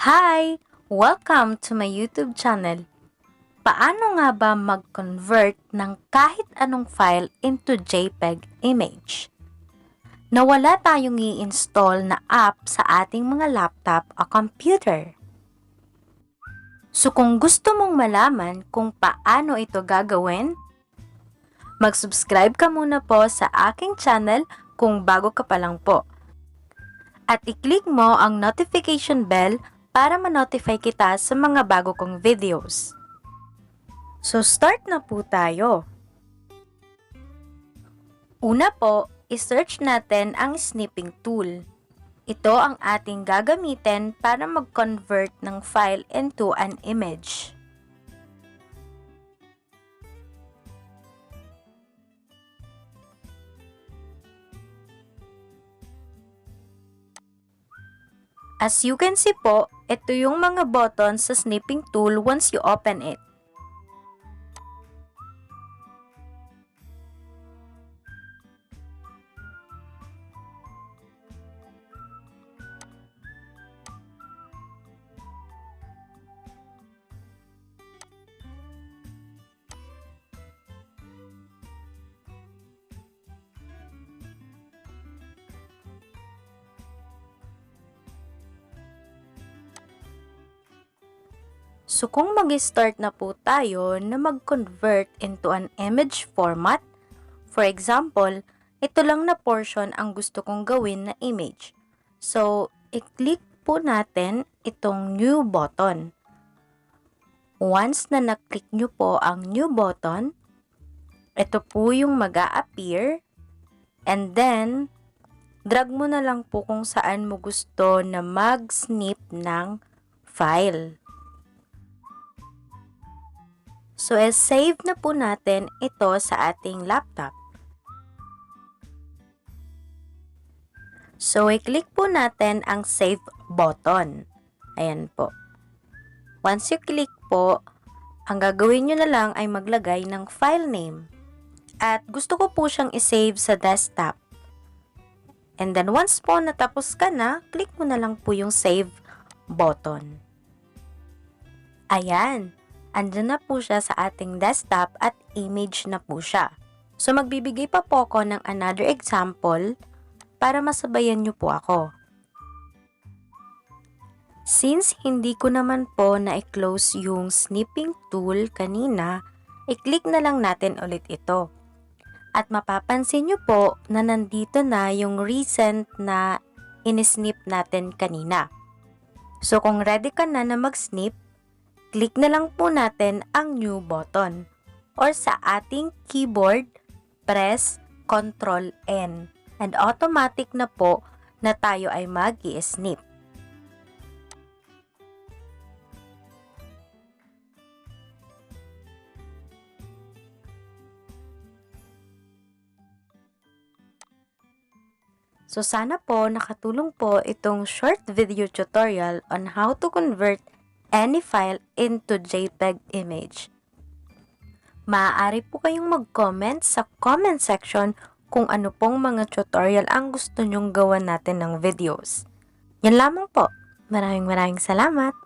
Hi! Welcome to my YouTube channel. Paano nga ba mag-convert ng kahit anong file into JPEG image? Nawala tayong i-install na app sa ating mga laptop o computer. So kung gusto mong malaman kung paano ito gagawin, mag-subscribe ka muna po sa aking channel kung bago ka pa lang po. At i-click mo ang notification bell para ma-notify kita sa mga bago kong videos. So start na po tayo. Una po, i-search natin ang Snipping Tool. Ito ang ating gagamitin para mag-convert ng file into an image. As you can see po, ito yung mga buttons sa Snipping Tool once you open it. So kung mag-start na po tayo na mag-convert into an image format, for example, ito lang na portion ang gusto kong gawin na image. So, i-click po natin itong new button. Once na na-click nyo po ang new button, ito po yung mag-a-appear, and then, drag mo na lang po kung saan mo gusto na mag-snip ng file. So, save na po natin ito sa ating laptop. So, i-click po natin ang save button. Ayan po. Once you click po, ang gagawin nyo na lang ay maglagay ng file name. At gusto ko po siyang i-save sa desktop. And then once po natapos ka na, click mo na lang po yung save button. Ayan. Andyan na po siya sa ating desktop at image na po siya. So, magbibigay pa po ako ng another example para masabayan nyo po ako. Since hindi ko naman po na-close yung snipping tool kanina, i-click na lang natin ulit ito. At mapapansin nyo po na nandito na yung recent na in-snip natin kanina. So, kung ready ka na mag-snip, click na lang po natin ang new button or sa ating keyboard, press Ctrl-N and automatic na po na tayo ay mag-i-snip. So sana po nakatulong po itong short video tutorial on how to convert any file into JPEG image. Maaari po kayong mag-comment sa comment section kung ano pong mga tutorial ang gusto nyong gawan natin ng videos. Yan lamang po. Maraming salamat!